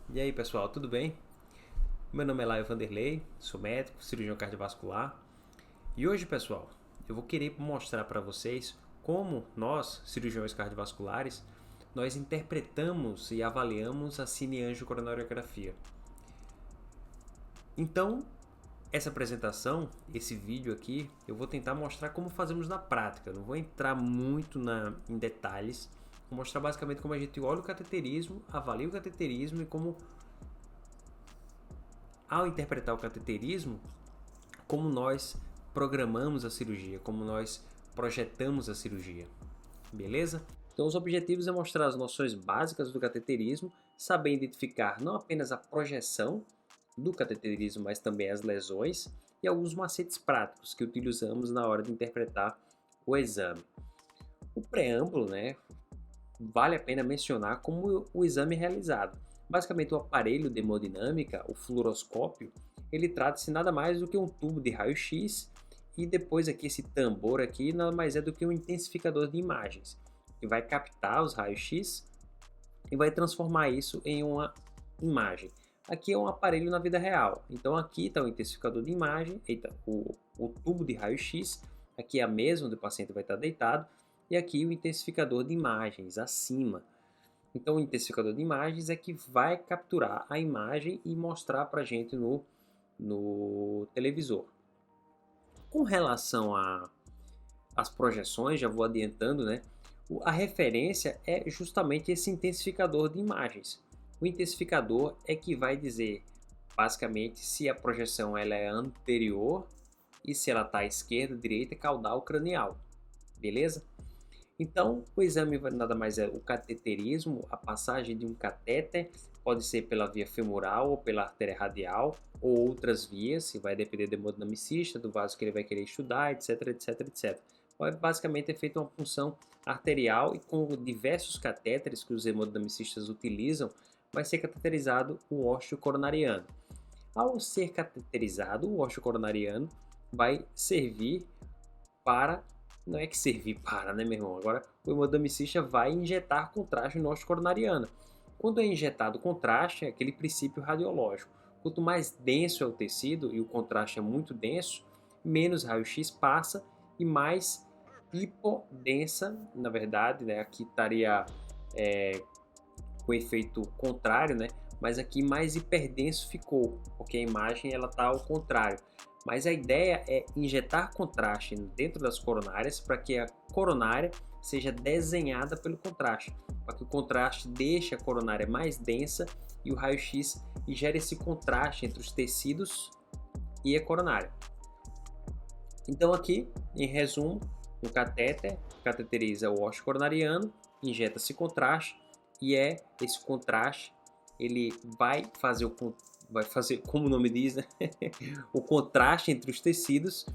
E aí pessoal, tudo bem? Meu nome é Laio Vanderlei, sou médico, cirurgião cardiovascular e hoje pessoal, eu vou querer mostrar para vocês como nós, cirurgiões cardiovasculares, nós interpretamos e avaliamos a cineangiocoronariografia. Então, essa apresentação, esse vídeo aqui, eu vou tentar mostrar como fazemos na prática, não vou entrar muito em detalhes, vou mostrar basicamente como a gente olha o cateterismo, avalia o cateterismo e como ao interpretar o cateterismo, como nós programamos a cirurgia, como nós projetamos a cirurgia, beleza? Então os objetivos é mostrar as noções básicas do cateterismo, saber identificar não apenas a projeção do cateterismo, mas também as lesões e alguns macetes práticos que utilizamos na hora de interpretar o exame. O preâmbulo, vale a pena mencionar como o exame é realizado. Basicamente, o aparelho de hemodinâmica, o fluoroscópio, ele trata-se nada mais do que um tubo de raio-x e depois aqui esse tambor aqui nada mais é do que um intensificador de imagens, que vai captar os raios-x e vai transformar isso em uma imagem. Aqui é um aparelho na vida real, então aqui está o intensificador de imagem, o tubo de raio-x, aqui é a mesa onde o paciente vai estar deitado, e aqui o intensificador de imagens acima. Então o intensificador de imagens é que vai capturar a imagem e mostrar para a gente no televisor. Com relação às projeções, já vou adiantando, a referência é justamente esse intensificador de imagens. O intensificador é que vai dizer basicamente se a projeção ela é anterior e se ela está à esquerda, direita, caudal, cranial, beleza? Então, o exame nada mais é o cateterismo, a passagem de um catéter, pode ser pela via femoral ou pela artéria radial, ou outras vias, se vai depender do hemodinamicista, do vaso que ele vai querer estudar, etc, etc, etc. Basicamente é feita uma punção arterial e com diversos catéteres que os hemodinamicistas utilizam, vai ser cateterizado o ósseo coronariano. Ao ser cateterizado, o ósseo coronariano vai servir para... Não é que servir para, meu irmão? Agora o hemodinamicista vai injetar contraste no ósseo coronariano. Quando é injetado contraste, é aquele princípio radiológico. Quanto mais denso é o tecido e o contraste é muito denso, menos raio-x passa e mais hipodensa, na verdade, aqui estaria com efeito contrário, mas aqui mais hiperdenso ficou, porque a imagem ela está ao contrário. Mas a ideia é injetar contraste dentro das coronárias para que a coronária seja desenhada pelo contraste, para que o contraste deixe a coronária mais densa e o raio-x gere esse contraste entre os tecidos e a coronária. Então aqui, em resumo, um catéter cateteriza o ósseo coronariano, injeta-se contraste e esse contraste ele vai fazer, como o nome diz, o contraste entre os tecidos,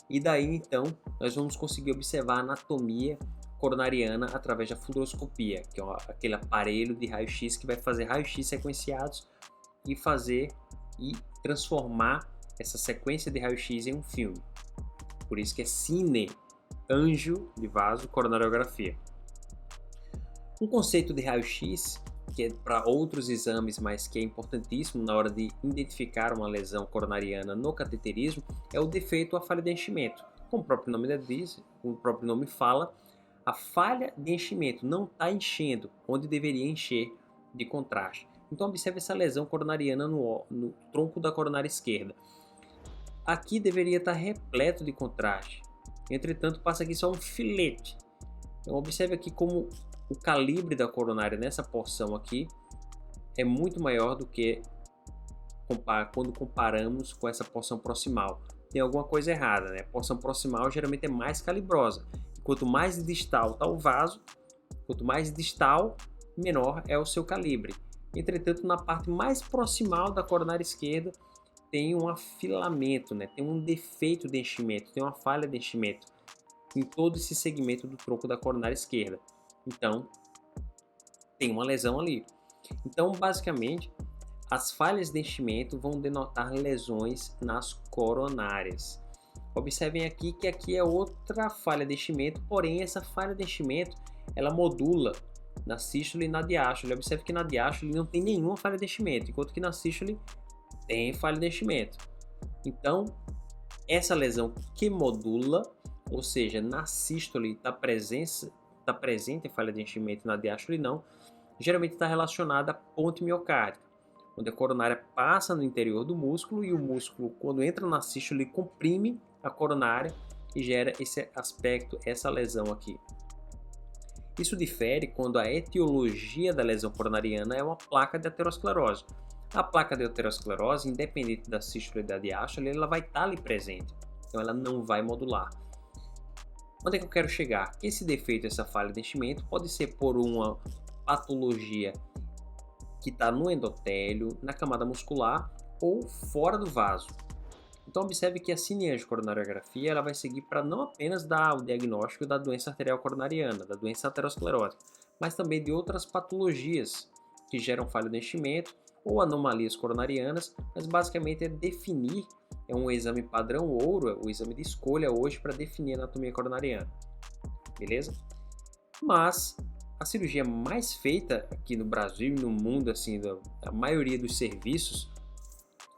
e daí então nós vamos conseguir observar a anatomia coronariana através da fluoroscopia, que é aquele aparelho de raio-x que vai fazer raio-x sequenciados e transformar essa sequência de raio-x em um filme. Por isso que é cine-angio de vaso coronariografia. Um conceito de raio-x que é para outros exames, mas que é importantíssimo na hora de identificar uma lesão coronariana no cateterismo, é o defeito ou a falha de enchimento. Como o próprio nome diz, o próprio nome fala, a falha de enchimento não está enchendo onde deveria encher de contraste. Então observe essa lesão coronariana no tronco da coronária esquerda. Aqui deveria estar repleto de contraste, entretanto passa aqui só um filete. Então observe aqui como o calibre da coronária nessa porção aqui é muito maior do que quando comparamos com essa porção proximal. Tem alguma coisa errada, A porção proximal geralmente é mais calibrosa. Quanto mais distal está o vaso, quanto mais distal, menor é o seu calibre. Entretanto, na parte mais proximal da coronária esquerda tem um afilamento, tem um defeito de enchimento, tem uma falha de enchimento em todo esse segmento do tronco da coronária esquerda. Então, tem uma lesão ali. Então, basicamente, as falhas de enchimento vão denotar lesões nas coronárias. Observem aqui que aqui é outra falha de enchimento, porém essa falha de enchimento ela modula na sístole e na diástole. Observe que na diástole não tem nenhuma falha de enchimento, enquanto que na sístole tem falha de enchimento. Então, essa lesão que modula, ou seja, na sístole está presente a falha de enchimento, na diástole não, geralmente está relacionada à ponte miocárdica, onde a coronária passa no interior do músculo e o músculo, quando entra na sístole, comprime a coronária e gera esse aspecto, essa lesão aqui. Isso difere quando a etiologia da lesão coronariana é uma placa de aterosclerose. A placa de aterosclerose, independente da sístole e da diástole, ela vai estar ali presente, então ela não vai modular. Onde é que eu quero chegar? Esse defeito, essa falha de enchimento, pode ser por uma patologia que está no endotélio, na camada muscular ou fora do vaso. Então observe que a cineangiocoronariografia ela vai seguir para não apenas dar o diagnóstico da doença arterial coronariana, da doença aterosclerótica, mas também de outras patologias que geram falha de enchimento ou anomalias coronarianas, mas basicamente é definir, é um exame padrão ouro, o exame de escolha hoje para definir a anatomia coronariana, beleza? Mas a cirurgia mais feita aqui no Brasil e no mundo, assim, a maioria dos serviços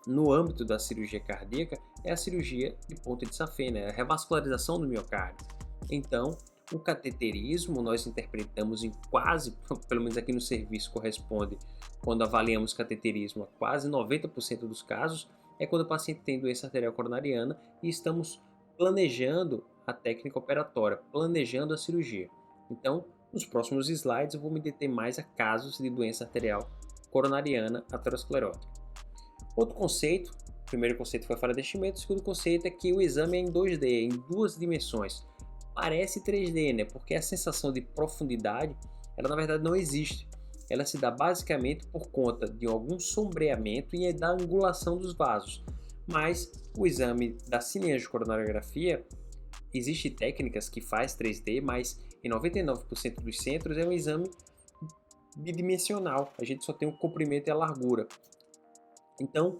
no âmbito da cirurgia cardíaca é a cirurgia de ponte de safena, a revascularização do miocárdio. Então, o cateterismo nós interpretamos em quase, pelo menos aqui no serviço corresponde, quando avaliamos cateterismo a quase 90% dos casos, é quando o paciente tem doença arterial coronariana e estamos planejando a técnica operatória, planejando a cirurgia. Então, nos próximos slides eu vou me deter mais a casos de doença arterial coronariana aterosclerótica. Outro conceito, o primeiro conceito foi a falha de enchimento, o segundo conceito é que o exame é em 2D, em duas dimensões. Parece 3D, né? Porque a sensação de profundidade, ela na verdade não existe. Ela se dá basicamente por conta de algum sombreamento e da angulação dos vasos. Mas o exame da cineangiocoronariografia, existem técnicas que faz 3D, mas em 99% dos centros é um exame bidimensional. A gente só tem o comprimento e a largura. Então,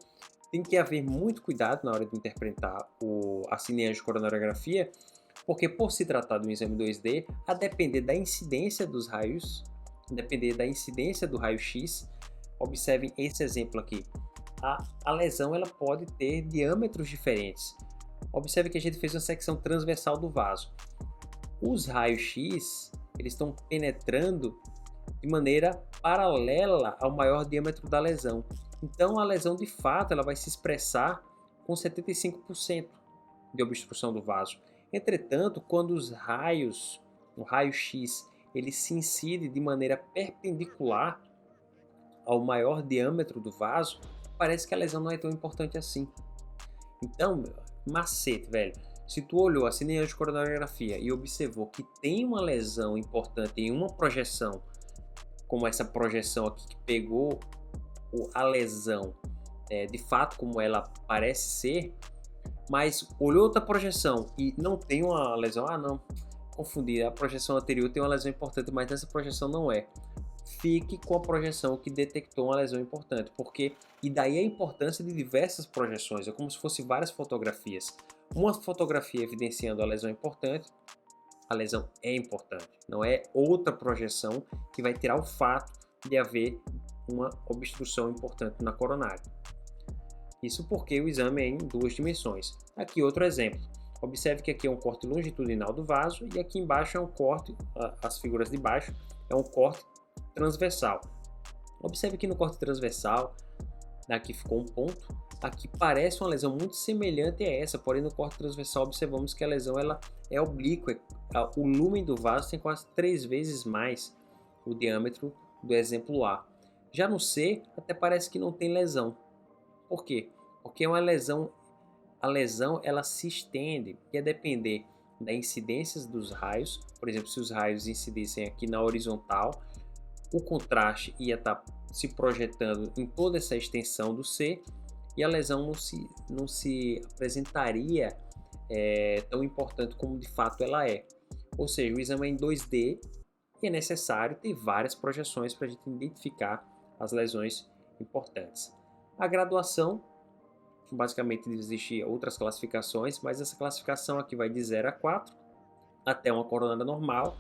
tem que haver muito cuidado na hora de interpretar a cineangiocoronariografia, porque por se tratar de um exame 2D, a depender da incidência dos raios, depender da incidência do raio-x, observem esse exemplo aqui. A lesão ela pode ter diâmetros diferentes. Observe que a gente fez uma secção transversal do vaso. Os raios-x eles estão penetrando de maneira paralela ao maior diâmetro da lesão. Então a lesão de fato ela vai se expressar com 75% de obstrução do vaso. Entretanto, quando os raios, o raio-x, ele se incide de maneira perpendicular ao maior diâmetro do vaso, parece que a lesão não é tão importante assim. Então, macete, velho. Se tu olhou a cineangiocoronariografia e observou que tem uma lesão importante em uma projeção, como essa projeção aqui que pegou a lesão de fato como ela parece ser, mas olhou outra projeção e não tem uma lesão, não, confundi, a projeção anterior tem uma lesão importante, mas essa projeção não é. Fique com a projeção que detectou uma lesão importante, porque e daí a importância de diversas projeções, é como se fosse várias fotografias. Uma fotografia evidenciando a lesão importante, a lesão é importante, não é outra projeção que vai tirar o fato de haver uma obstrução importante na coronária. Isso porque o exame é em duas dimensões. Aqui outro exemplo. Observe que aqui é um corte longitudinal do vaso e aqui embaixo é um corte, as figuras de baixo, é um corte transversal. Observe que no corte transversal, aqui ficou um ponto, aqui parece uma lesão muito semelhante a essa, porém no corte transversal observamos que a lesão ela é oblíqua, o lumen do vaso tem quase 3 vezes mais o diâmetro do exemplo A. Já no C, até parece que não tem lesão. Por quê? Porque é uma lesão, a lesão ela se estende, e a depender da incidência dos raios, por exemplo, se os raios incidissem aqui na horizontal, o contraste ia estar se projetando em toda essa extensão do C, e a lesão não se apresentaria tão importante como de fato ela é. Ou seja, o exame é em 2D e é necessário ter várias projeções para a gente identificar as lesões importantes. A graduação, basicamente existem outras classificações, mas essa classificação aqui vai de 0 a 4, até uma coronária normal,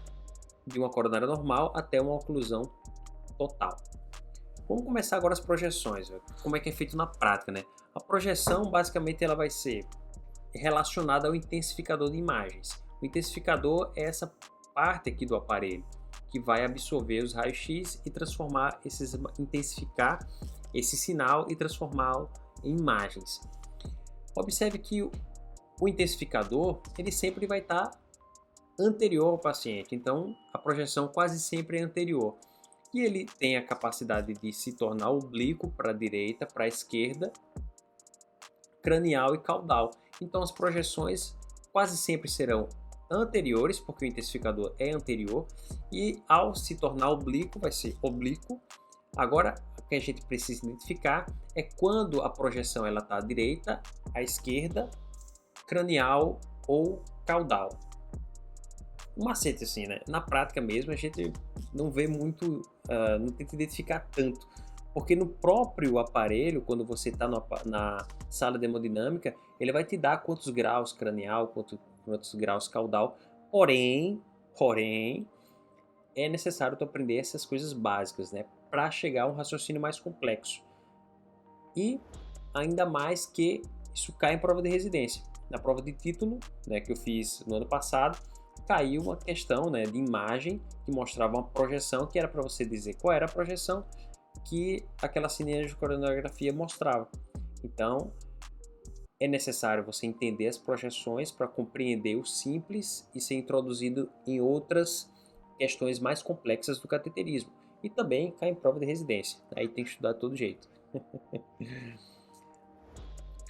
de uma coronária normal até uma oclusão total. Vamos começar agora as projeções, como é que é feito na prática, né? A projeção, basicamente, ela vai ser relacionada ao intensificador de imagens. O intensificador é essa parte aqui do aparelho que vai absorver os raios-x e intensificar esse sinal e transformá-lo em imagens. Observe que o intensificador, ele sempre vai estar anterior ao paciente, então a projeção quase sempre é anterior. E ele tem a capacidade de se tornar oblíquo para a direita, para a esquerda, cranial e caudal. Então as projeções quase sempre serão anteriores, porque o intensificador é anterior, e ao se tornar oblíquo, vai ser oblíquo. Agora, o que a gente precisa identificar é quando a projeção está à direita, à esquerda, cranial ou caudal. Um macete assim, né? Na prática mesmo, a gente não vê muito, não tenta identificar tanto, porque no próprio aparelho, quando você está na sala de hemodinâmica, ele vai te dar quantos graus cranial, quantos graus caudal, porém, é necessário tu aprender essas coisas básicas, né? Para chegar a um raciocínio mais complexo. E ainda mais que isso cai em prova de residência. Na prova de título, né, que eu fiz no ano passado, caiu uma questão, né, de imagem que mostrava uma projeção, que era para você dizer qual era a projeção que aquela cineangiocoronariografia mostrava. Então, é necessário você entender as projeções para compreender o simples e ser introduzido em outras questões mais complexas do cateterismo. E também cai em prova de residência. Aí tem que estudar de todo jeito.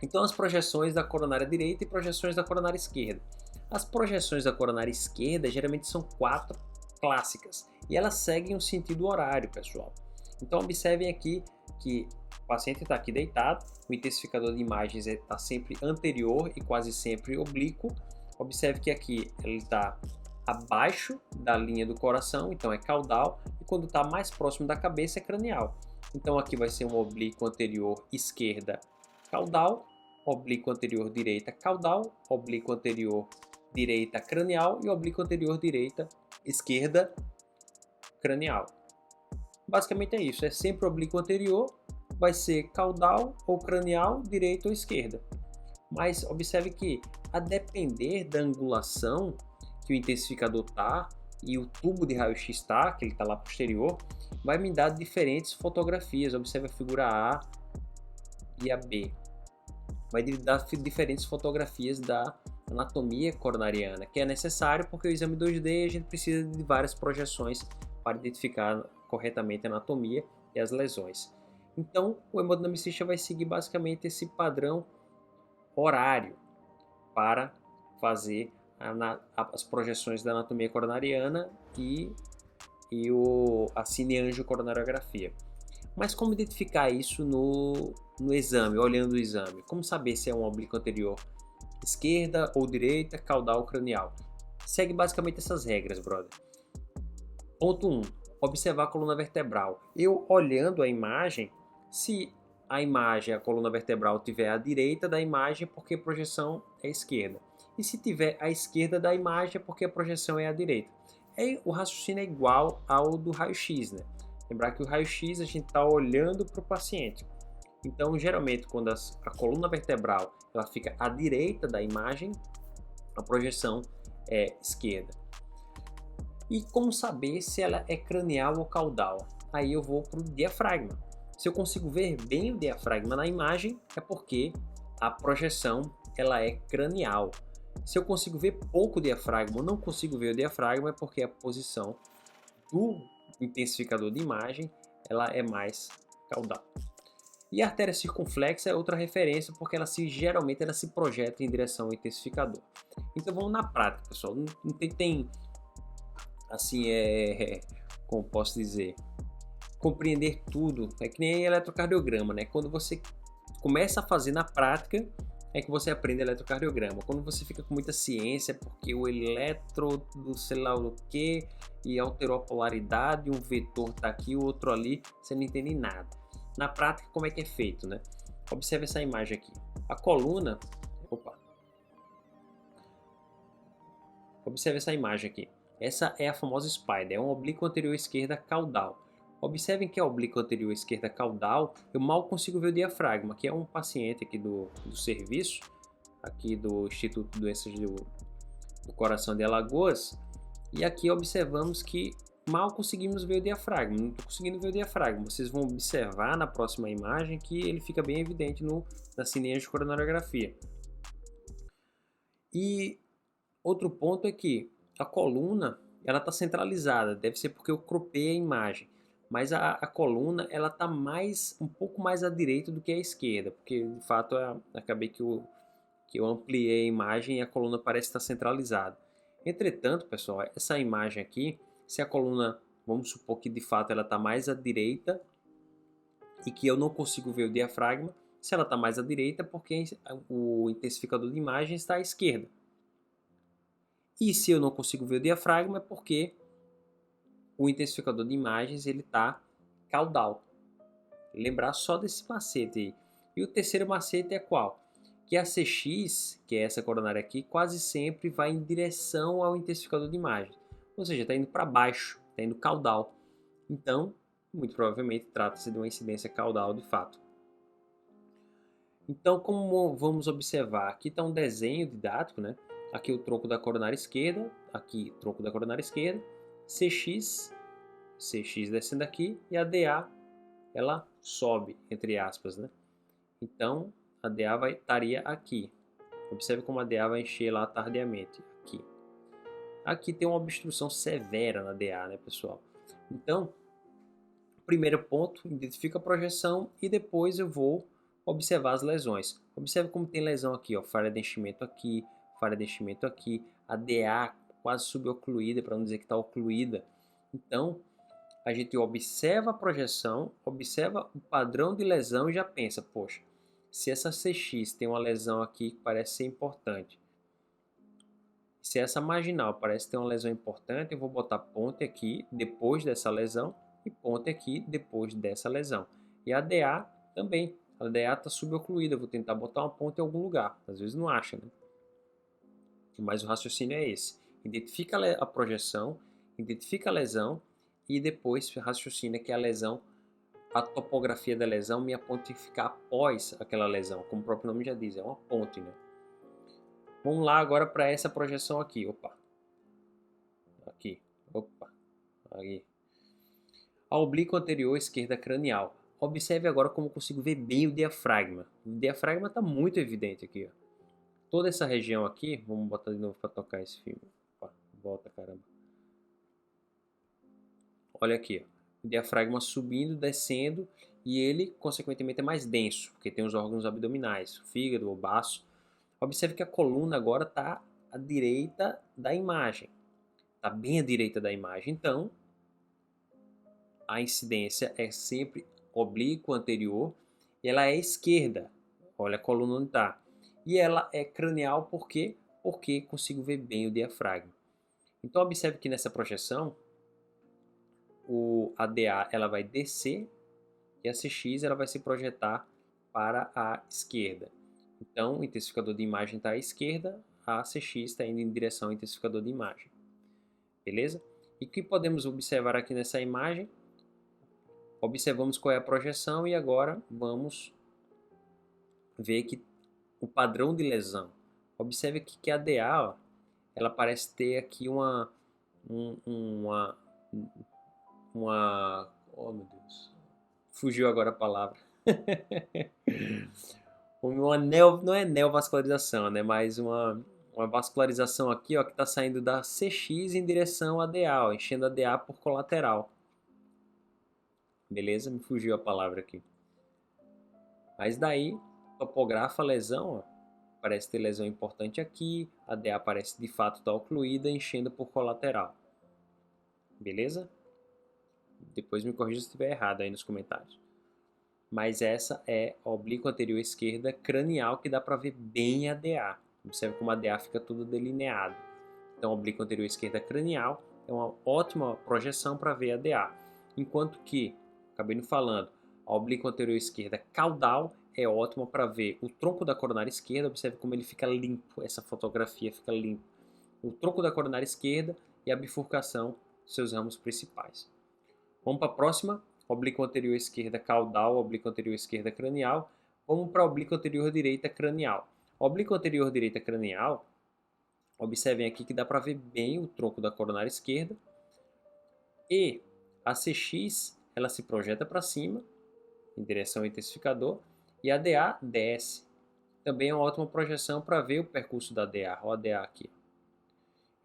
Então, as projeções da coronária direita e projeções da coronária esquerda. As projeções da coronária esquerda geralmente são 4 clássicas e elas seguem um sentido horário, pessoal. Então, observem aqui que o paciente está aqui deitado, o intensificador de imagens está sempre anterior e quase sempre oblíquo. Observe que aqui ele está abaixo da linha do coração, então é caudal, e quando está mais próximo da cabeça é cranial. Então aqui vai ser um oblíquo anterior esquerda caudal, oblíquo anterior direita caudal, oblíquo anterior direita cranial e oblíquo anterior direita esquerda cranial. Basicamente é isso, é sempre oblíquo anterior, vai ser caudal ou cranial, direita ou esquerda. Mas observe que, a depender da angulação que o intensificador está e o tubo de raio-x está, que ele está lá posterior, vai me dar diferentes fotografias. Observe a figura A e a B. Vai dar diferentes fotografias da anatomia coronariana, que é necessário porque o exame 2D a gente precisa de várias projeções para identificar corretamente a anatomia e as lesões. Então, o hemodinamicista vai seguir basicamente esse padrão horário para fazer as projeções da anatomia coronariana e a cineangiocoronariografia. Mas como identificar isso no exame, olhando o exame? Como saber se é um oblíquo anterior esquerda ou direita, caudal ou cranial? Segue basicamente essas regras, brother. Ponto 1. Observar a coluna vertebral. Eu olhando a imagem, se a imagem, a coluna vertebral tiver à direita da imagem, é porque a projeção é à esquerda. E se tiver à esquerda da imagem, é porque a projeção é à direita. O raciocínio é igual ao do raio-x, né? Lembrar que o raio-x a gente está olhando para o paciente. Então, geralmente, quando a coluna vertebral ela fica à direita da imagem, a projeção é esquerda. E como saber se ela é cranial ou caudal? Aí eu vou para o diafragma. Se eu consigo ver bem o diafragma na imagem, é porque a projeção ela é cranial. Se eu consigo ver pouco o diafragma ou não consigo ver o diafragma, é porque a posição do intensificador de imagem ela é mais caudal. E a artéria circunflexa é outra referência, porque geralmente ela se projeta em direção ao intensificador. Então vamos na prática, pessoal. Não tem assim, como posso dizer, compreender tudo. É que nem eletrocardiograma, né? Quando você começa a fazer na prática, é que você aprende eletrocardiograma. Quando você fica com muita ciência, porque o eletro do sei lá o que e alterou a polaridade, um vetor está aqui, o outro ali, você não entende nada. Na prática, como é que é feito, né? Observe essa imagem aqui. A coluna, observe essa imagem aqui. Essa é a famosa spider, é um oblíquo anterior esquerda caudal. Observem que a oblíqua anterior esquerda caudal, eu mal consigo ver o diafragma, que é um paciente aqui do serviço, aqui do Instituto de Doenças do Coração de Alagoas, e aqui observamos que mal conseguimos ver o diafragma, não estou conseguindo ver o diafragma. Vocês vão observar na próxima imagem que ele fica bem evidente na cineangiocoronariografia. E outro ponto é que a coluna ela está centralizada, deve ser porque eu cropei a imagem, mas a coluna ela está um pouco mais à direita do que à esquerda, porque de fato acabei que eu ampliei a imagem e a coluna parece estar centralizada. Entretanto, pessoal, essa imagem aqui, se a coluna, vamos supor que de fato ela está mais à direita e que eu não consigo ver o diafragma, se ela está mais à direita, porque o intensificador de imagem está à esquerda. E se eu não consigo ver o diafragma, é porque o intensificador de imagens ele está caudal. Lembrar só desse macete aí. E o terceiro macete é qual? Que a CX, que é essa coronária aqui, quase sempre vai em direção ao intensificador de imagem. Ou seja, está indo para baixo, está indo caudal. Então, muito provavelmente, trata-se de uma incidência caudal de fato. Então, como vamos observar, aqui está um desenho didático, né? Aqui o tronco da coronária esquerda, aqui o tronco da coronária esquerda, CX descendo aqui e a DA, ela sobe, entre aspas, né? Então, a DA estaria aqui. Observe como a DA vai encher lá tardiamente, aqui. Aqui tem uma obstrução severa na DA, né, pessoal? Então, primeiro ponto, identifica a projeção e depois eu vou observar as lesões. Observe como tem lesão aqui, ó, falha de enchimento aqui, a DA quase subocluída, para não dizer que está ocluída. Então, a gente observa a projeção, observa o padrão de lesão e já pensa, poxa, se essa CX tem uma lesão aqui que parece ser importante, se essa marginal parece ter uma lesão importante, eu vou botar ponte aqui depois dessa lesão e ponte aqui depois dessa lesão. E a DA também, a DA está subocluída, eu vou tentar botar uma ponte em algum lugar, às vezes não acha, né? Mas o raciocínio é esse, identifica a projeção, identifica a lesão e depois raciocina que a lesão, a topografia da lesão me pontificar após aquela lesão, como o próprio nome já diz, é uma ponte, né? Vamos lá agora para essa projeção aqui, opa, aqui, a oblíqua anterior esquerda cranial. Observe agora como eu consigo ver bem o diafragma. O diafragma está muito evidente aqui, ó. Toda essa região aqui, vamos botar de novo para tocar esse filme. Opa, volta, caramba. Olha aqui, ó. O diafragma subindo, descendo, e ele, consequentemente, é mais denso, porque tem os órgãos abdominais, o fígado, o baço. Observe que a coluna agora está à direita da imagem. Está bem à direita da imagem. Então, a incidência é sempre oblíqua anterior e ela é esquerda. Olha a coluna onde está. E ela é cranial por quê? Porque consigo ver bem o diafragma. Então, observe que nessa projeção, a DA ela vai descer e a CX ela vai se projetar para a esquerda. Então, o intensificador de imagem está à esquerda, a CX está indo em direção ao intensificador de imagem. Beleza? E o que podemos observar aqui nessa imagem? Observamos qual é a projeção e agora vamos ver que o padrão de lesão. Observe aqui que a DA, ó, ela parece ter aqui uma oh meu Deus, fugiu agora a palavra. Não é neovascularização, né? Mas uma vascularização aqui, ó, que está saindo da CX em direção à DA, ó, enchendo a DA por colateral. Beleza? Me fugiu a palavra aqui. Mas daí, topografa a lesão, ó, parece ter lesão importante aqui, a DA parece de fato estar ocluída, enchendo por colateral. Beleza? Depois me corrija se estiver errado aí nos comentários. Mas essa é a oblíqua anterior esquerda cranial, que dá para ver bem a DA. Observe como a DA fica tudo delineado. Então, a oblíqua anterior esquerda cranial é uma ótima projeção para ver a DA. Enquanto que, acabei não falando, a oblíqua anterior esquerda caudal é ótima para ver o tronco da coronária esquerda. Observe como ele fica limpo, essa fotografia fica limpa. O tronco da coronária esquerda e a bifurcação dos seus ramos principais. Vamos para a próxima, oblíqua anterior esquerda caudal, oblíqua anterior esquerda cranial. Vamos para a oblíqua anterior direita cranial. A oblíqua anterior direita cranial, observem aqui que dá para ver bem o tronco da coronária esquerda. E a CX, ela se projeta para cima, em direção ao intensificador, e a DA desce. Também é uma ótima projeção para ver o percurso da DA, olha a DA aqui.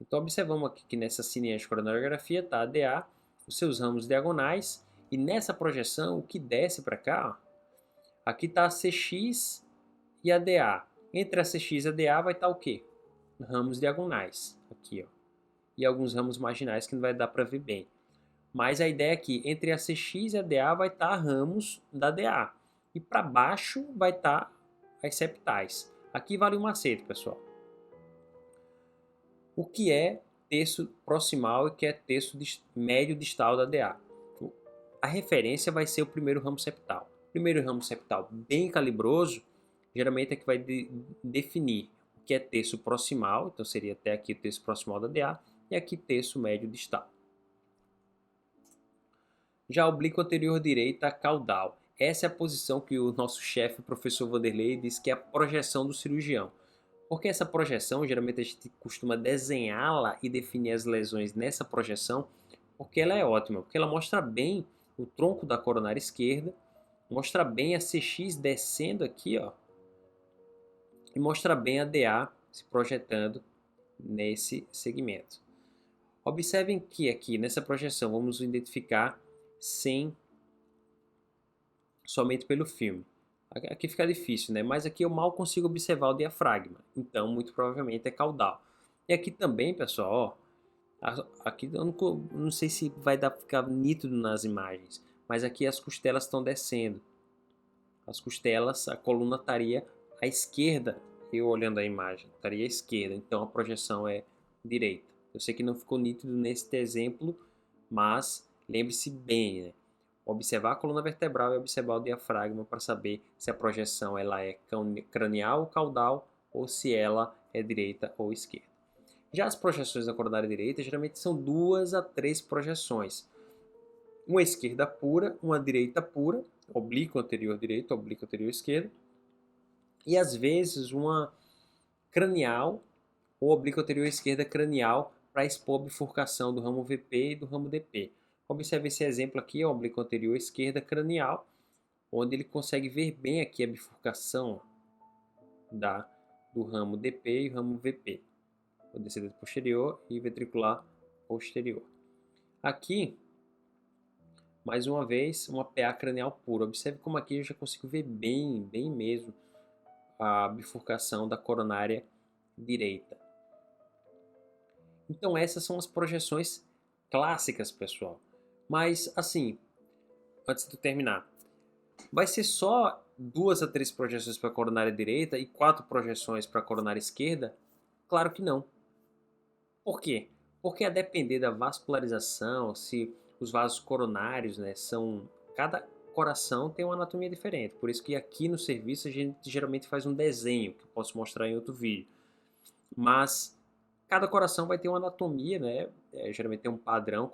Então observamos aqui que nessa cineante coronariografia está a DA, os seus ramos diagonais, e nessa projeção o que desce para cá, ó, aqui está a CX e a DA. Entre a CX e a DA vai estar o quê? Ramos diagonais, aqui, ó. E alguns ramos marginais que não vai dar para ver bem. Mas a ideia é que entre a CX e a DA vai estar ramos da DA. E para baixo vai estar as septais. Aqui vale um macete, pessoal. O que é terço proximal e o que é terço médio distal da DA? A referência vai ser o primeiro ramo septal. O primeiro ramo septal bem calibroso, geralmente é que vai definir o que é terço proximal, então seria até aqui o terço proximal da DA, e aqui terço médio distal. Já a oblíqua anterior direita caudal. Essa é a posição que o nosso chefe, o professor Vanderlei, diz que é a projeção do cirurgião. Porque essa projeção, geralmente a gente costuma desenhá-la e definir as lesões nessa projeção, porque ela é ótima, porque ela mostra bem o tronco da coronária esquerda, mostra bem a CX descendo aqui, ó, e mostra bem a DA se projetando nesse segmento. Observem que aqui nessa projeção vamos identificar somente pelo filme. Aqui fica difícil, né? Mas aqui eu mal consigo observar o diafragma, então muito provavelmente é caudal. E aqui também, pessoal, ó, aqui eu não sei se vai ficar nítido nas imagens, mas aqui as costelas estão descendo. As costelas, a coluna estaria à esquerda, eu olhando a imagem, estaria à esquerda, então a projeção é direita. Eu sei que não ficou nítido neste exemplo, mas lembre-se bem, né? Observar a coluna vertebral e observar o diafragma para saber se a projeção ela é cranial ou caudal ou se ela é direita ou esquerda. Já as projeções da coronária direita geralmente são 2 a 3 projeções. Uma esquerda pura, uma direita pura, oblíqua anterior direita, oblíqua anterior esquerda, e às vezes uma cranial ou oblíqua anterior esquerda cranial para expor a bifurcação do ramo VP e do ramo DP. Observe esse exemplo aqui, a oblíqua anterior esquerda cranial, onde ele consegue ver bem aqui a bifurcação do ramo DP e o ramo VP, o descendente posterior e ventricular posterior. Aqui, mais uma vez, uma PA cranial pura. Observe como aqui eu já consigo ver bem mesmo a bifurcação da coronária direita. Então essas são as projeções clássicas, pessoal. Mas assim, antes de terminar, vai ser só 2 a 3 projeções para a coronária direita e 4 projeções para a coronária esquerda? Claro que não. Por quê? Porque a depender da vascularização, se os vasos coronários, né, cada coração tem uma anatomia diferente. Por isso que aqui no serviço a gente geralmente faz um desenho, que eu posso mostrar em outro vídeo. Mas cada coração vai ter uma anatomia, né? Geralmente tem um padrão,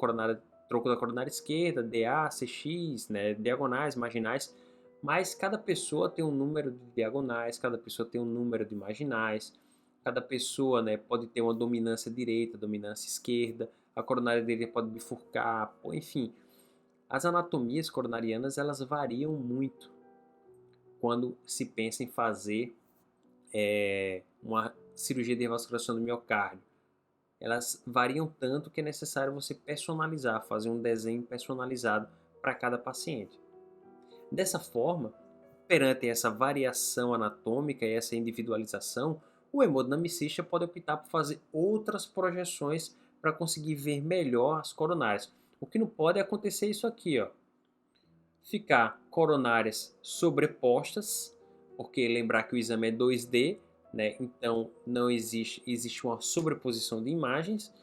tronco da coronária esquerda, DA, CX, né? Diagonais, marginais. Mas cada pessoa tem um número de diagonais, cada pessoa tem um número de marginais. Cada pessoa, né, pode ter uma dominância direita, dominância esquerda. A coronária direita pode bifurcar, enfim. As anatomias coronarianas, elas variam muito quando se pensa em fazer uma cirurgia de revascularização do miocárdio. Elas variam tanto que é necessário você personalizar, fazer um desenho personalizado para cada paciente. Dessa forma, perante essa variação anatômica e essa individualização, o hemodinamicista pode optar por fazer outras projeções para conseguir ver melhor as coronárias. O que não pode acontecer é isso aqui, ó. Ficar coronárias sobrepostas, porque lembrar que o exame é 2D, né? Então não existe uma sobreposição de imagens,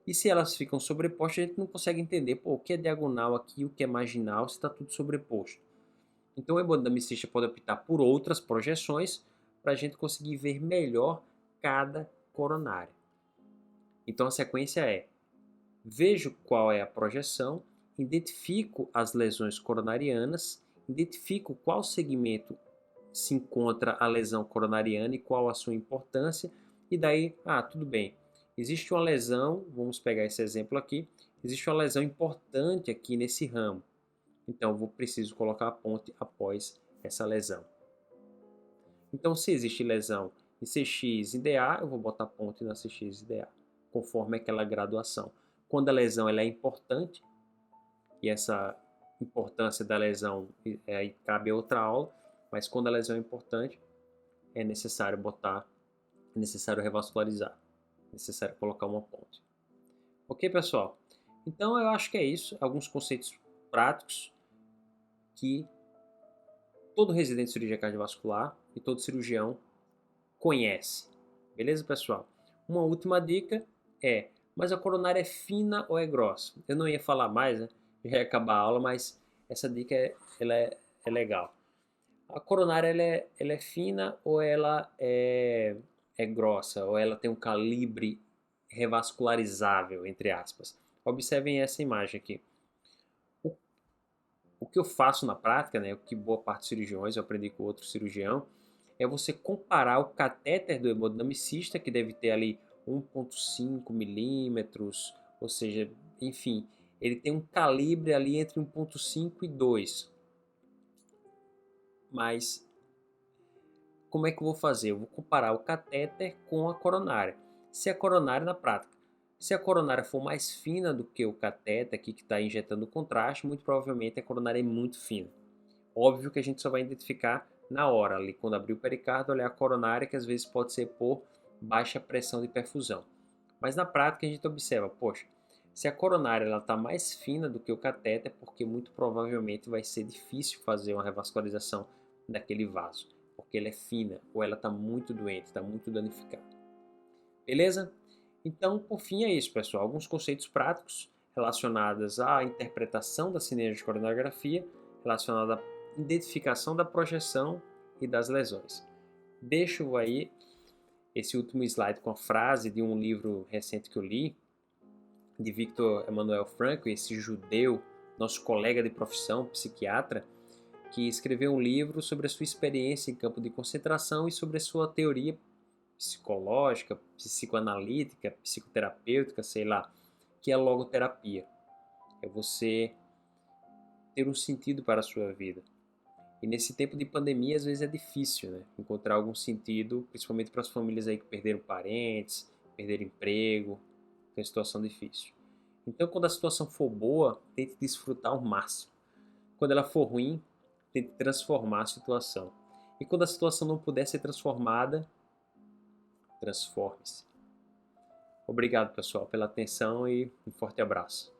e se elas ficam sobrepostas a gente não consegue entender o que é diagonal aqui, o que é marginal, se está tudo sobreposto. Então o hemodinamicista pode optar por outras projeções para a gente conseguir ver melhor cada coronária. Então a sequência é vejo qual é a projeção, identifico as lesões coronarianas, identifico qual segmento se encontra a lesão coronariana e qual a sua importância, e daí, tudo bem, existe uma lesão, vamos pegar esse exemplo aqui, existe uma lesão importante aqui nesse ramo, então eu preciso colocar a ponte após essa lesão. Então, se existe lesão em CX e DA, eu vou botar ponte na CX e DA, conforme aquela graduação. Quando a lesão ela é importante, e essa importância da lesão aí cabe a outra aula, mas quando a lesão é importante, é necessário revascularizar, é necessário colocar uma ponte. Ok, pessoal? Então eu acho que é isso, alguns conceitos práticos que todo residente de cirurgia cardiovascular e todo cirurgião conhece. Beleza, pessoal? Uma última dica é, mas a coronária é fina ou é grossa? Eu não ia falar mais, né? Já ia acabar a aula, mas essa dica é legal. A coronária ela é fina ou ela é grossa? Ou ela tem um calibre revascularizável, entre aspas? Observem essa imagem aqui. O que eu faço na prática, né, o que boa parte dos cirurgiões, eu aprendi com outro cirurgião, é você comparar o catéter do hemodinamicista, que deve ter ali 1,5 milímetros, ou seja, enfim, ele tem um calibre ali entre 1,5 e 2. Mas como é que eu vou fazer? Eu vou comparar o catéter com a coronária. Se a coronária na prática, se a coronária for mais fina do que o catéter aqui que está injetando o contraste, muito provavelmente a coronária é muito fina. Óbvio que a gente só vai identificar na hora, ali quando abrir o pericardo, olhar a coronária, que às vezes pode ser por baixa pressão de perfusão. Mas na prática a gente observa, poxa, se a coronária está mais fina do que o catéter, é porque muito provavelmente vai ser difícil fazer uma revascularização daquele vaso, porque ela é fina ou ela está muito doente, está muito danificada. Beleza? Então, por fim, é isso, pessoal. Alguns conceitos práticos relacionados à interpretação da cinesia de coronariografia, relacionada à identificação da projeção e das lesões. Deixo aí esse último slide com a frase de um livro recente que eu li, de Viktor Emanuel Frankl, esse judeu, nosso colega de profissão, psiquiatra, que escreveu um livro sobre a sua experiência em campo de concentração e sobre a sua teoria psicológica, psicoanalítica, psicoterapêutica, sei lá, que é a logoterapia. É você ter um sentido para a sua vida. E nesse tempo de pandemia, às vezes é difícil, né? Encontrar algum sentido, principalmente para as famílias aí que perderam parentes, perderam emprego, tem situação difícil. Então, quando a situação for boa, tente desfrutar ao máximo. Quando ela for ruim, tente transformar a situação. E quando a situação não puder ser transformada, transforme-se. Obrigado, pessoal, pela atenção e um forte abraço.